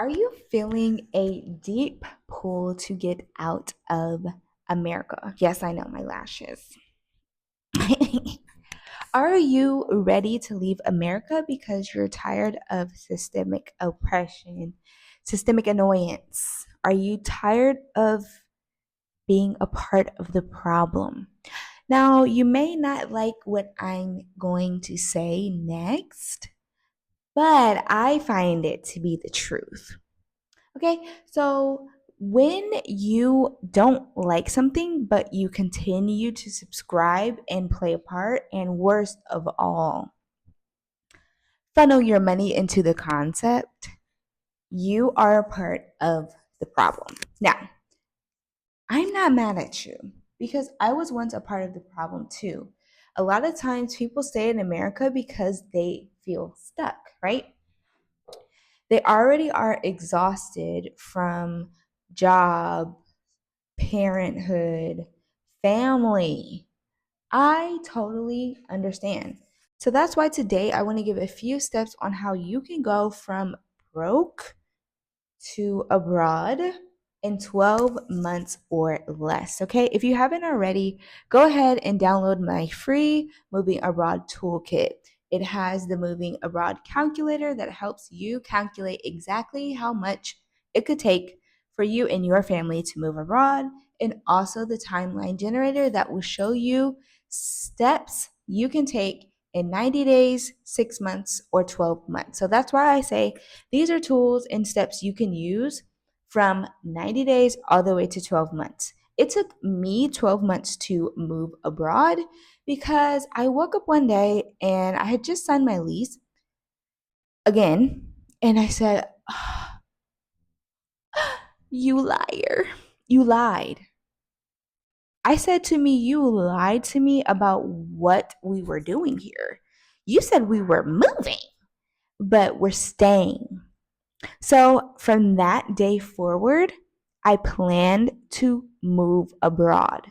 Are you feeling a deep pull to get out of America? Yes, I know my lashes. Are you ready to leave America because you're tired of systemic oppression, systemic annoyance? Are you tired of being a part of the problem? Now, you may not like what I'm going to say next, but I find it to be the truth. Okay, so when you don't like something, but you continue to subscribe and play a part, and worst of all, funnel your money into the concept, you are a part of the problem. Now, I'm not mad at you because I was once a part of the problem too. A lot of times people stay in America because they feel stuck, right? They already are exhausted from job, parenthood, family. I totally understand. So that's why today I want to give a few steps on how you can go from broke to abroad in 12 months or less. Okay, if you haven't already, go ahead and download my free Moving Abroad Toolkit. It has the Moving Abroad calculator that helps you calculate exactly how much it could take for you and your family to move abroad, and also the timeline generator that will show you steps you can take in 90 days, 6 months, or 12 months. So that's why I say these are tools and steps you can use from 90 days all the way to 12 months. It took me 12 months to move abroad because I woke up one day and I had just signed my lease again. And I said, oh, you liar. You lied. I said to me, you lied to me about what we were doing here. You said we were moving, but we're staying. So from that day forward, I planned to move abroad.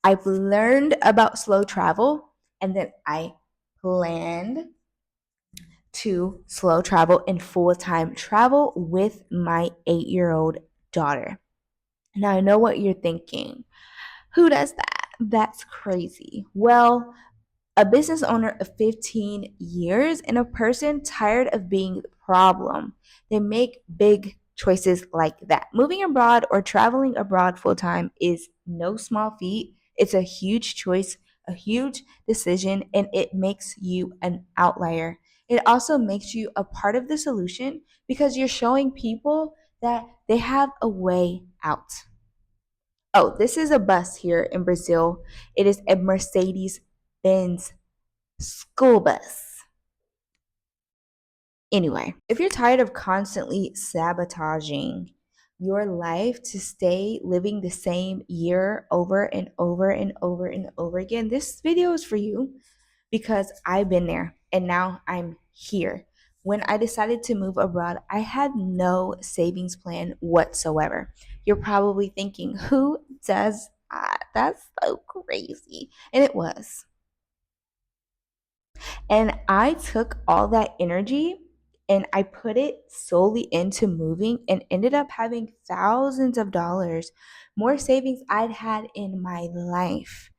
I've learned about slow travel, and then I planned to slow travel and full time travel with my 8-year-old daughter. Now, I know what you're thinking. Who does that? That's crazy. Well, a business owner of 15 years and a person tired of being the problem. They make big choices like that. Moving abroad or traveling abroad full time is no small feat. It's a huge choice, a huge decision, and it makes you an outlier. It also makes you a part of the solution because you're showing people that they have a way out. Oh, this is a bus here in Brazil. It is a Mercedes Benz school bus. Anyway, if you're tired of constantly sabotaging your life to stay living the same year over and over and over and over again, this video is for you because I've been there and now I'm here. When I decided to move abroad, I had no savings plan whatsoever. You're probably thinking, who does that? That's so crazy. And it was. And I took all that energy and I put it solely into moving and ended up having thousands of dollars more savings I'd had in my life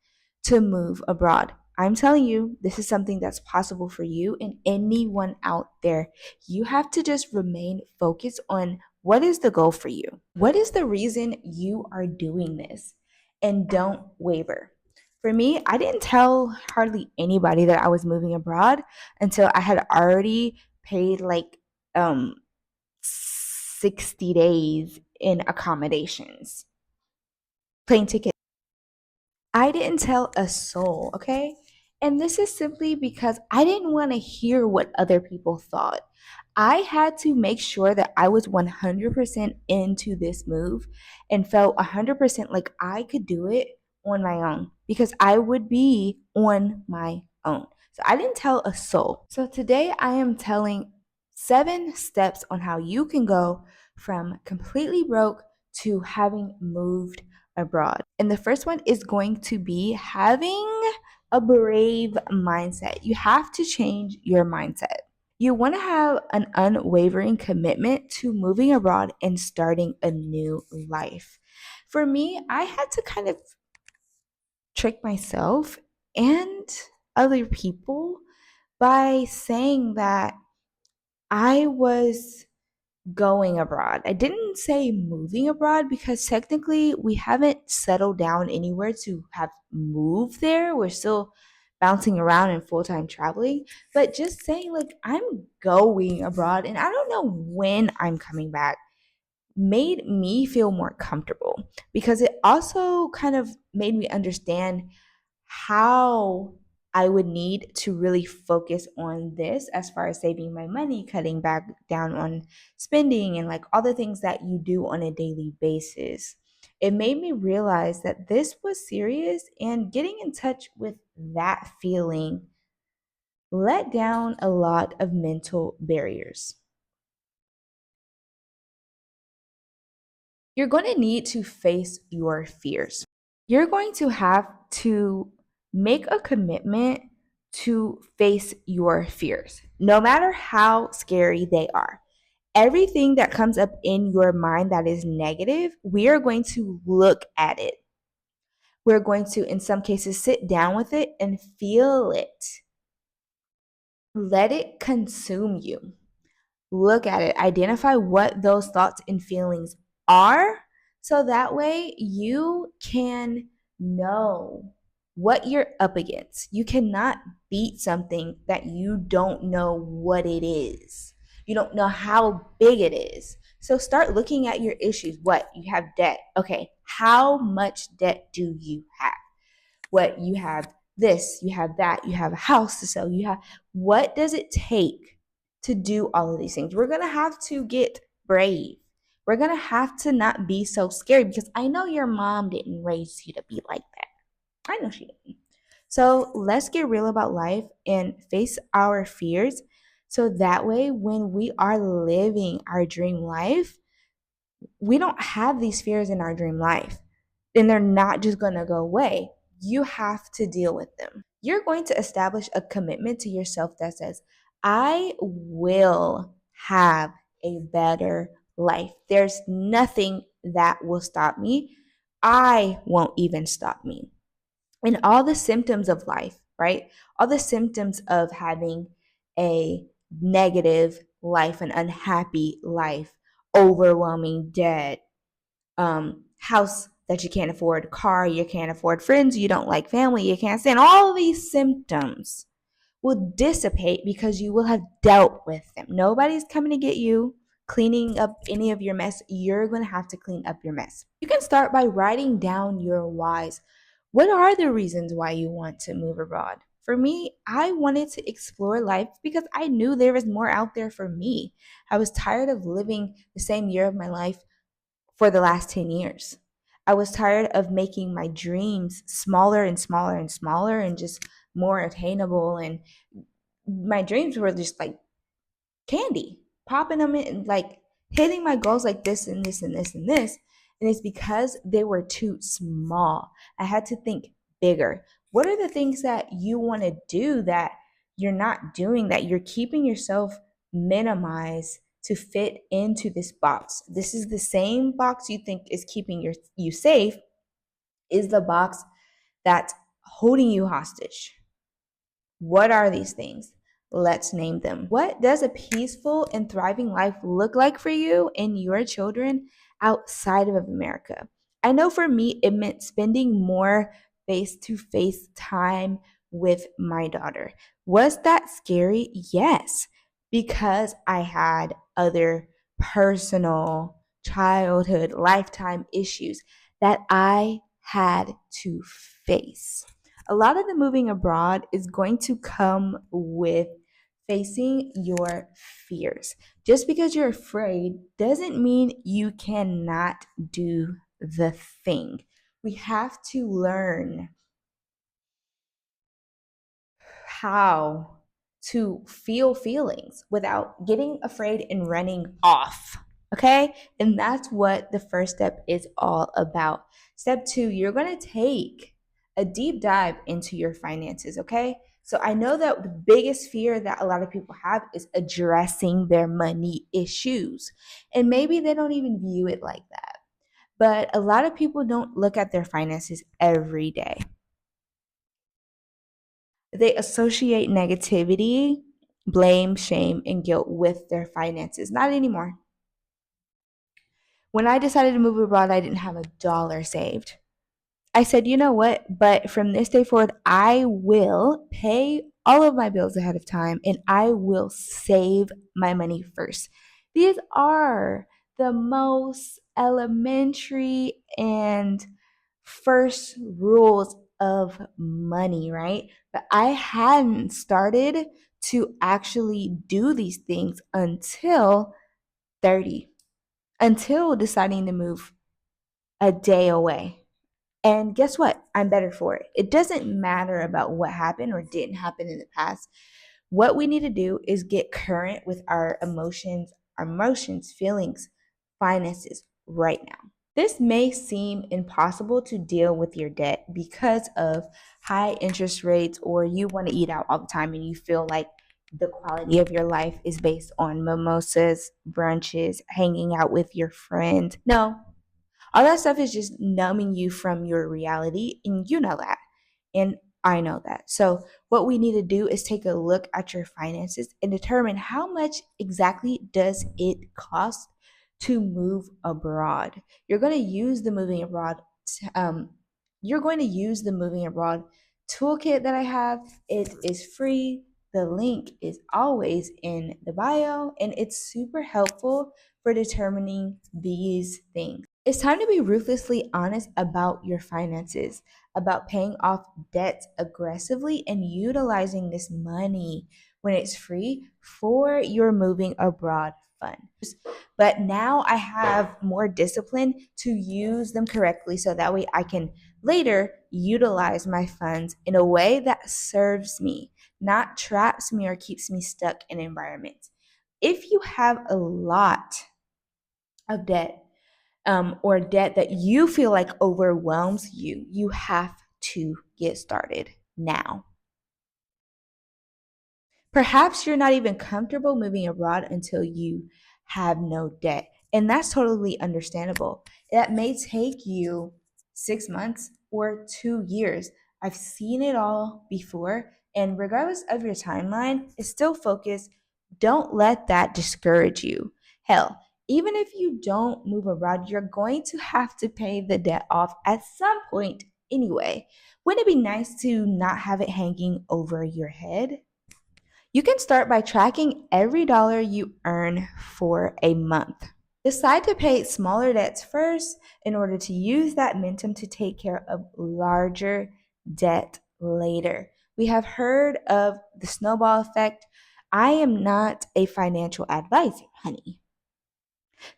to move abroad. I'm telling you, this is something that's possible for you and anyone out there. You have to just remain focused on what is the goal for you? What is the reason you are doing this? And don't waver. For me, I didn't tell hardly anybody that I was moving abroad until I had already paid like 60 days in accommodations, plane ticket. I didn't tell a soul, okay? And this is simply because I didn't want to hear what other people thought. I had to make sure that I was 100% into this move and felt 100% like I could do it on my own because I would be on my own. So I didn't tell a soul. So today I am telling 7 steps on how you can go from completely broke to having moved abroad. And the first one is going to be having a brave mindset. You have to change your mindset. You want to have an unwavering commitment to moving abroad and starting a new life. For me, I had to kind of trick myself and other people by saying that I was going abroad. I didn't say moving abroad because technically we haven't settled down anywhere to have moved there. We're still bouncing around and full time traveling, but just saying, like, I'm going abroad and I don't know when I'm coming back made me feel more comfortable because it also kind of made me understand how I would need to really focus on this as far as saving my money, cutting back down on spending, and like all the things that you do on a daily basis. It made me realize that this was serious, and getting in touch with that feeling let down a lot of mental barriers. You're going to need to face your fears. You're going to have to make a commitment to face your fears, no matter how scary they are. Everything that comes up in your mind that is negative, we are going to look at it. We're going to, in some cases, sit down with it and feel it. Let it consume you. Look at it, identify what those thoughts and feelings are, so that way you can know what you're up against. You cannot beat something that you don't know what it is. You don't know how big it is. So start looking at your issues. What? You have debt. Okay, how much debt do you have? What? You have this, you have that, you have a house to sell, you have, what does it take to do all of these things? We're going to have to get brave. We're going to have to not be so scary because I know your mom didn't raise you to be like that. I know she didn't. So let's get real about life and face our fears so that way when we are living our dream life, we don't have these fears in our dream life. And they're not just going to go away. You have to deal with them. You're going to establish a commitment to yourself that says, I will have a better life. There's nothing that will stop me. I won't even stop me. And all the symptoms of life, right? All the symptoms of having a negative life, an unhappy life, overwhelming debt, house that you can't afford, car you can't afford, friends you don't like, family you can't stand. All these symptoms will dissipate because you will have dealt with them. Nobody's coming to get you cleaning up any of your mess. You're going to have to clean up your mess. You can start by writing down your whys. What are the reasons why you want to move abroad? For me, I wanted to explore life because I knew there was more out there for me. I was tired of living the same year of my life for the last 10 years. I was tired of making my dreams smaller and smaller and smaller and just more attainable. And my dreams were just like candy, popping them in, like hitting my goals like this and this and this and this. And it's because they were too small. I had to think bigger. What are the things that you want to do that you're not doing, that you're keeping yourself minimized to fit into this box? This is the same box you think is keeping you safe, is the box that's holding you hostage. What are these things? Let's name them. What does a peaceful and thriving life look like for you and your children outside of America? I know for me, it meant spending more face to face time with my daughter. Was that scary? Yes, because I had other personal childhood lifetime issues that I had to face. A lot of the moving abroad is going to come with facing your fears. Just because you're afraid doesn't mean you cannot do the thing. We have to learn how to feel feelings without getting afraid and running off. Okay? And that's what the first step is all about. Step 2, you're going to take a deep dive into your finances, okay? So I know that the biggest fear that a lot of people have is addressing their money issues. And maybe they don't even view it like that. But a lot of people don't look at their finances every day. They associate negativity, blame, shame, and guilt with their finances. Not anymore. When I decided to move abroad, I didn't have a dollar saved. I said, you know what? But from this day forward, I will pay all of my bills ahead of time and I will save my money first. These are the most elementary and first rules of money, right? But I hadn't started to actually do these things until 30, until deciding to move a day away. And guess what? I'm better for it. It doesn't matter about what happened or didn't happen in the past. What we need to do is get current with our emotions, feelings, finances right now. This may seem impossible to deal with your debt because of high interest rates, or you want to eat out all the time and you feel like the quality of your life is based on mimosas, brunches, hanging out with your friends. No, all that stuff is just numbing you from your reality, and you know that. And I know that. So, what we need to do is take a look at your finances and determine how much exactly does it cost to move abroad. You're going to use the moving abroad you're going to use the moving abroad toolkit that I have. It is free. The link is always in the bio, and it's super helpful for determining these things. It's time to be ruthlessly honest about your finances, about paying off debts aggressively and utilizing this money when it's free for your moving abroad fund. But now I have more discipline to use them correctly so that way I can later utilize my funds in a way that serves me, not traps me or keeps me stuck in environments. If you have a lot of debt, or debt that you feel like overwhelms you, you have to get started now. Perhaps you're not even comfortable moving abroad until you have no debt. And that's totally understandable. That may take you 6 months or 2 years. I've seen it all before. And regardless of your timeline, it's still focused. Don't let that discourage you. Hell, even if you don't move abroad, you're going to have to pay the debt off at some point anyway. Wouldn't it be nice to not have it hanging over your head? You can start by tracking every dollar you earn for a month. Decide to pay smaller debts first in order to use that momentum to take care of larger debt later. We have heard of the snowball effect. I am not a financial advisor, honey.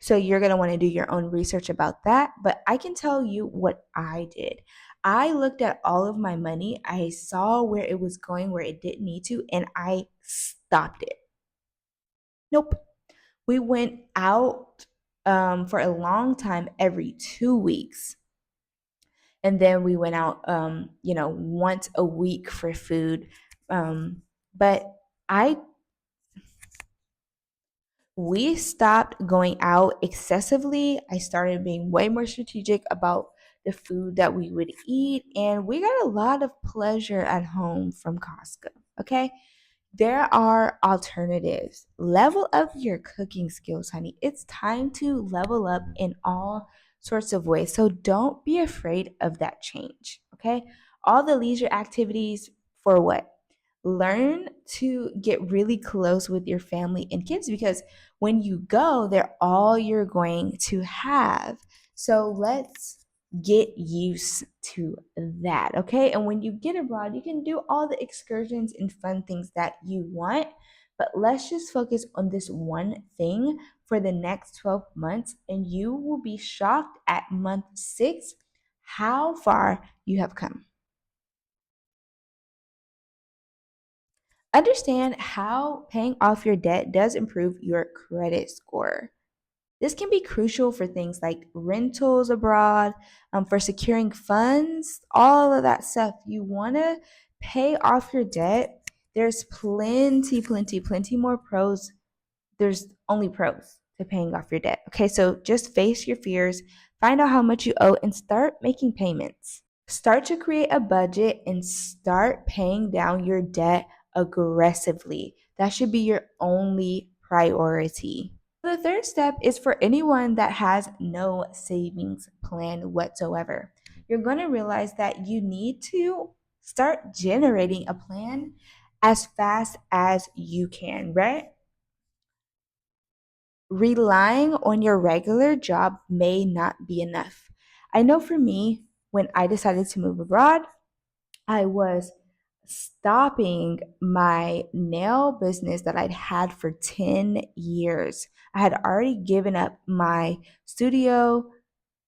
So you're going to want to do your own research about that. But I can tell you what I did. I looked at all of my money. I saw where it was going, where it didn't need to, and I stopped it. Nope. We went out for a long time every 2 weeks. And then we went out, once a week for food. But I we stopped going out excessively. I started being way more strategic about the food that we would eat, and we got a lot of pleasure at home from Costco. Okay. There are alternatives. Level up your cooking skills, honey. It's time to level up in all sorts of ways. So don't be afraid of that change. Okay. All the leisure activities for what? Learn to get really close with your family and kids because when you go, they're all you're going to have. So let's get used to that, okay? And when you get abroad, you can do all the excursions and fun things that you want, but let's just focus on this one thing for the next 12 months, and you will be shocked at month 6 how far you have come. Understand how paying off your debt does improve your credit score. This can be crucial for things like rentals abroad, for securing funds, all of that stuff. You want to pay off your debt, there's plenty more pros. There's only pros to paying off your debt. Okay, so just face your fears, find out how much you owe, and start making payments. Start to create a budget and start paying down your debt aggressively. That should be your only priority. The third step is for anyone that has no savings plan whatsoever. You're going to realize that you need to start generating a plan as fast as you can, right? Relying on your regular job may not be enough. I know for me, when I decided to move abroad, I was stopping my nail business that I'd had for 10 years. I had already given up my studio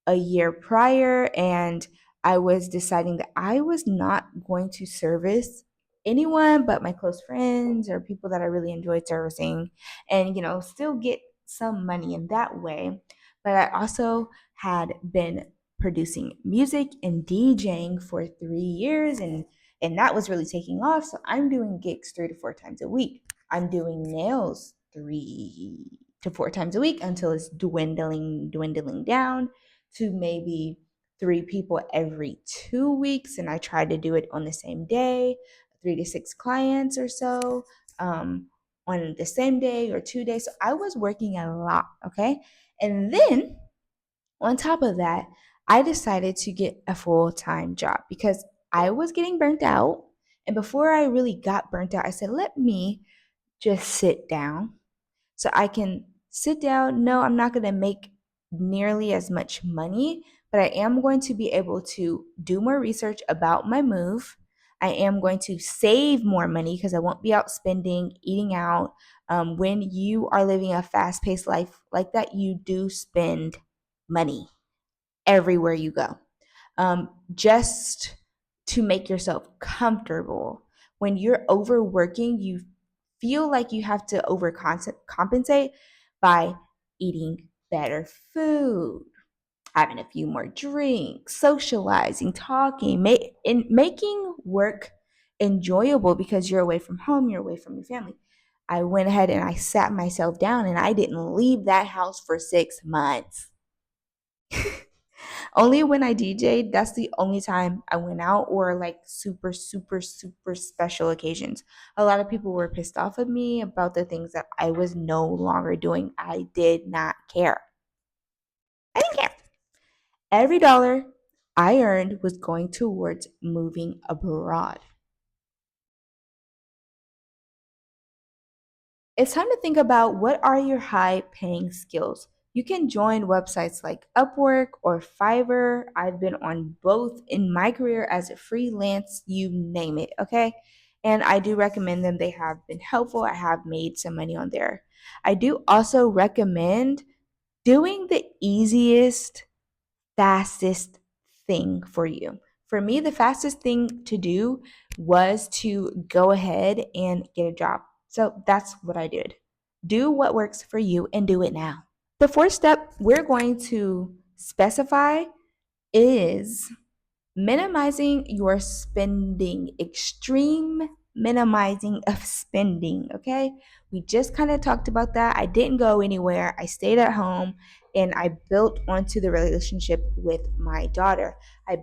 a year prior, and I was deciding that I was not going to service anyone but my close friends or people that I really enjoyed servicing, and still get some money in that way. But I also had been producing music and DJing for 3 years, and that was really taking off. So I'm doing gigs 3 to 4 times a week. I'm doing nails 3 to 4 times a week until it's dwindling down to maybe 3 people every 2 weeks. And I try to do it on the same day, 3 to 6 clients or so, on the same day or 2 days. So I was working a lot. Okay. And then on top of that, I decided to get a full-time job because I was getting burnt out. And before I really got burnt out, I said, let me just sit down so I can sit down. No, I'm not going to make nearly as much money, but I am going to be able to do more research about my move. I am going to save more money because I won't be out spending, eating out. When you are living a fast paced life like that, you do spend money everywhere you go, just to make yourself comfortable. When you're overworking, you feel like you have to overcompensate by eating better food, having a few more drinks, socializing, talking, making work enjoyable because you're away from home, you're away from your family. I went ahead and I sat myself down and I didn't leave that house for 6 months. Only when I DJ'd, that's the only time I went out, or like super special occasions. A lot of people were pissed off at me about the things that I was no longer doing. I did not care. I didn't care. Every dollar I earned was going towards moving abroad. It's time to think about what are your high paying skills. You can join websites like Upwork or Fiverr. I've been on both in my career as a freelance, you name it, okay? And I do recommend them. They have been helpful. I have made some money on there. I do also recommend doing the easiest, fastest thing for you. For me, the fastest thing to do was to go ahead and get a job. So that's what I did. Do what works for you and do it now. The fourth step we're going to specify is minimizing your spending, extreme minimizing of spending. Okay, we just kind of talked about that. I didn't go anywhere, I stayed at home, and I built onto the relationship with my daughter. I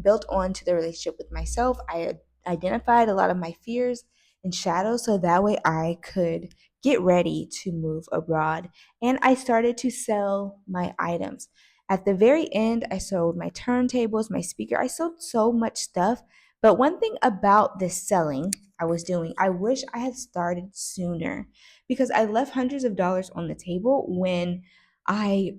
built onto the relationship with myself. I identified a lot of my fears and shadows so that way I could get ready to move abroad. And I started to sell my items. At the very end, I sold my turntables, my speaker. I sold so much stuff. But one thing about this selling I was doing, I wish I had started sooner because I left hundreds of dollars on the table when I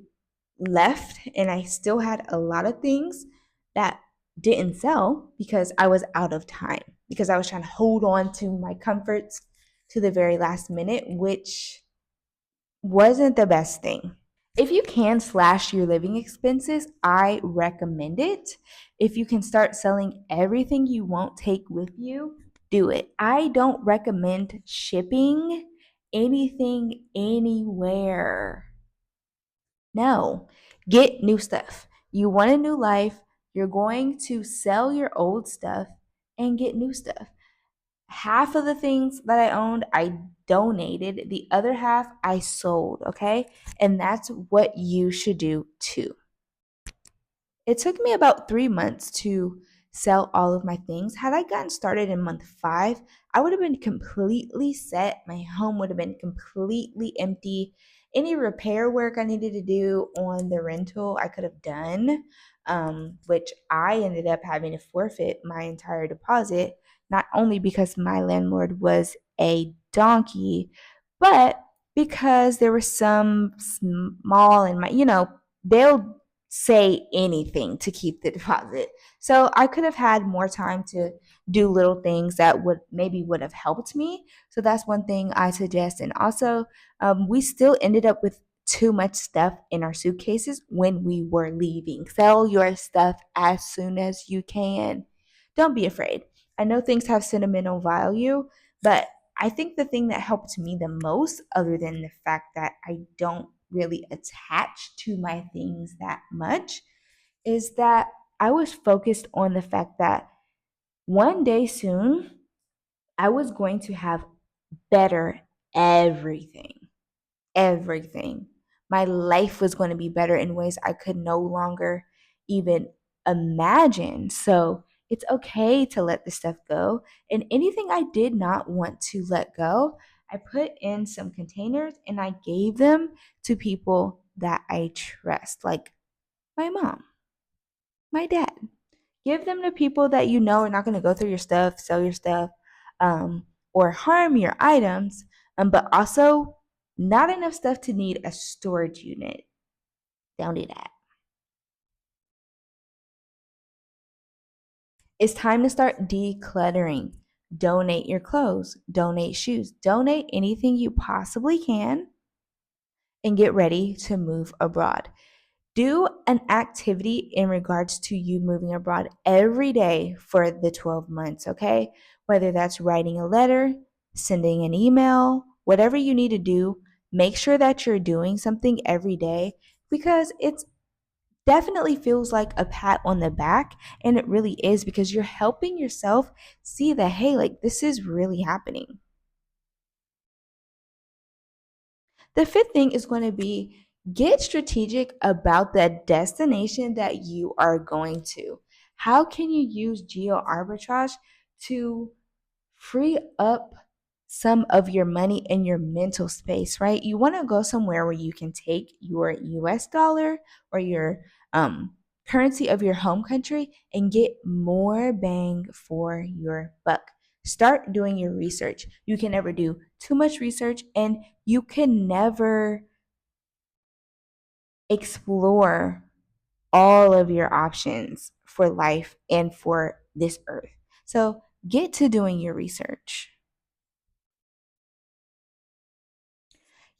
left, and I still had a lot of things that didn't sell because I was out of time, because I was trying to hold on to my comforts to the very last minute, which wasn't the best thing. If you can slash your living expenses, I recommend it. If you can start selling everything you won't take with you, do it. I don't recommend shipping anything anywhere. No, get new stuff. You want a new life, you're going to sell your old stuff and get new stuff. half of the things that I owned, I donated. The other half, I sold. Okay. And that's what you should do too. It took me about 3 months to sell all of my things. Had I gotten started in month 5, I would have been completely set. My home would have been completely empty. Any repair work I needed to do on the rental, I could have done, which I ended up having to forfeit my entire deposit, not only because my landlord was a donkey, but because there was some small and my, they'll say anything to keep the deposit. So I could have had more time to do little things that would have helped me. So that's one thing I suggest. And also, we still ended up with too much stuff in our suitcases when we were leaving. Sell your stuff as soon as you can. Don't be afraid. I know things have sentimental value, but I think the thing that helped me the most, other than the fact that I don't really attach to my things that much, is that I was focused on the fact that one day soon I was going to have better everything. Everything. My life was going to be better in ways I could no longer even imagine. So it's okay to let this stuff go. And anything I did not want to let go, I put in some containers and I gave them to people that I trust, like my mom, my dad. Give them to people that you know are not going to go through your stuff, sell your stuff, or harm your items, but also not enough stuff to need a storage unit. Don't do that. It's time to start decluttering. Donate your clothes, donate shoes, donate anything you possibly can, and get ready to move abroad. Do an activity in regards to you moving abroad every day for the 12 months, okay? Whether that's writing a letter, sending an email, whatever you need to do, make sure that you're doing something every day because it's definitely feels like a pat on the back, and it really is because you're helping yourself see that, hey, like this is really happening. The fifth thing is going to be get strategic about the destination that you are going to. How can you use geo arbitrage to free up some of your money in your mental space, right? You want to go somewhere where you can take your US dollar or your currency of your home country and get more bang for your buck. Start doing your research. You can never do too much research, and you can never explore all of your options for life and for this earth. So get to doing your research.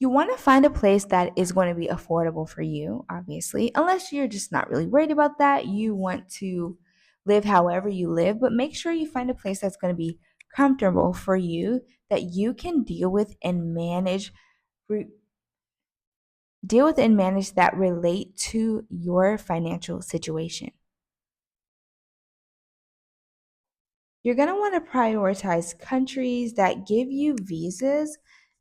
You want to find a place that is going to be affordable for you, obviously, unless you're just not really worried about that. You want to live however you live, but make sure you find a place that's going to be comfortable for you that you can deal with and manage that relate to your financial situation. You're going to want to prioritize countries that give you visas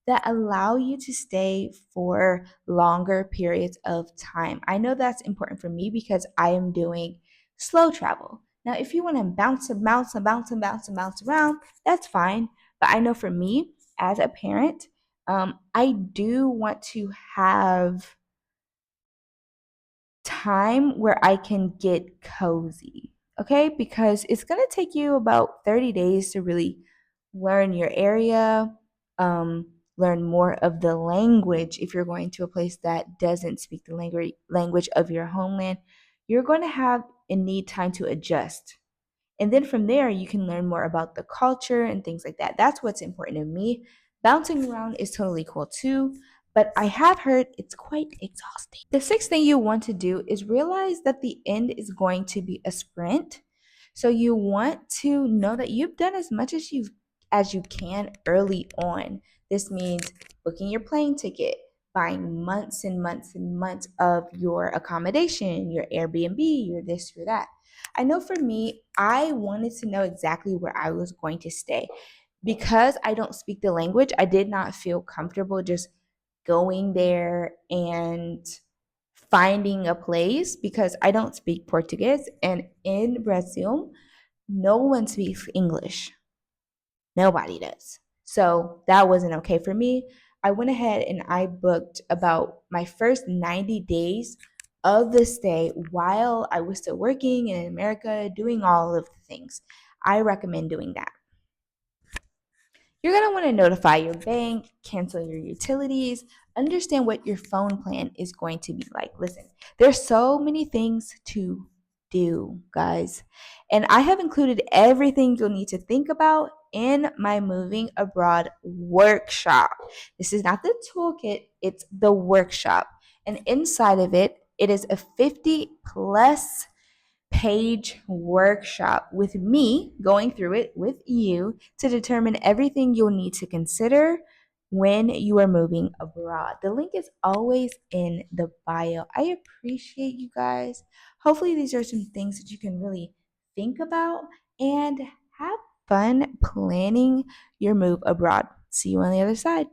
that allow you to stay for longer periods of time. I know that's important for me because I am doing slow travel. Now, if you want to bounce and bounce and bounce and bounce and bounce around, that's fine. But I know for me, as a parent, I do want to have time where I can get cozy, okay? Because it's going to take you about 30 days to really learn your area, learn more of the language. If you're going to a place that doesn't speak the language of your homeland, you're going to have and need time to adjust. And then from there, you can learn more about the culture and things like that. That's what's important to me. Bouncing around is totally cool too, but I have heard it's quite exhausting. The sixth thing you want to do is realize that the end is going to be a sprint. So you want to know that you've done as much as you can early on. This means booking your plane ticket, buying months and months and months of your accommodation, your Airbnb, your this, your that. I know for me, I wanted to know exactly where I was going to stay. because I don't speak the language, I did not feel comfortable just going there and finding a place because I don't speak Portuguese. And in Brazil, no one speaks English. Nobody does. So that wasn't okay for me. I went ahead and I booked about my first 90 days of the stay while I was still working in America, doing all of the things. I recommend doing that. You're going to want to notify your bank, cancel your utilities, understand what your phone plan is going to be like. Listen, there's so many things to do, guys. And I have included everything you'll need to think about in my moving abroad workshop. This is not the toolkit, it's the workshop. And inside of it, it is a 50 plus page workshop with me going through it with you to determine everything you'll need to consider when you are moving abroad. The link is always in the bio. I appreciate you guys. Hopefully, these are some things that you can really think about and have fun planning your move abroad. See you on the other side.